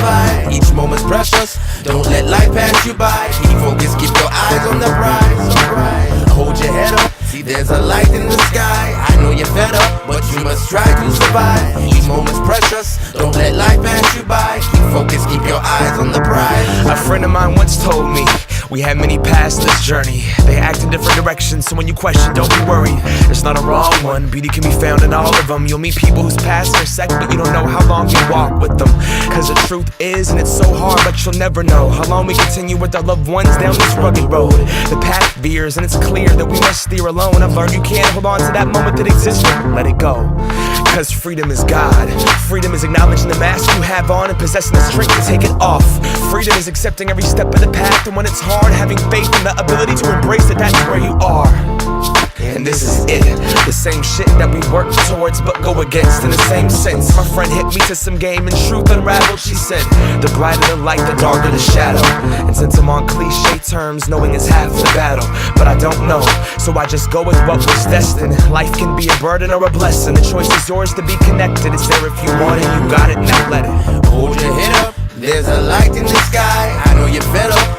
survive. Each moment's precious, don't let life pass you by. Keep focused, keep your eyes on the prize. Hold your head up, see there's a light in the sky. I know you're fed up, but you must try to survive. Each moment's precious, don't let life pass you by. Keep focused, keep your eyes on the prize. A friend of mine once told me we had many paths this journey. They act in different directions, so when you question, don't be worried. There's not a wrong one, beauty can be found in all of them. You'll meet people whose past are set, but you don't know how long you walk with them. Cause the truth is, and it's so hard, but you'll never know how long we continue with our loved ones down this rugged road. The path veers, and it's clear that we must steer alone. I've learned you can't hold on to that moment that exists, let it go. Cause freedom is God. Freedom is acknowledging the mask you have on and possessing the strength to take it off. Freedom is accepting every step of the path, and when it's hard, having faith in the ability to embrace that that's where you are. And this is it, the same shit that we work towards but go against in the same sense. My friend hit me to some game and truth unraveled. She said, the brighter the light, the darker the shadow. And since I'm on cliche terms, knowing is half the battle. But I don't know, so I just go with what was destined. Life can be a burden or a blessing. The choice is yours to be connected. It's there if you want it, you got it, now let it. Hold your head up, there's a light in the sky. I know you're fed up,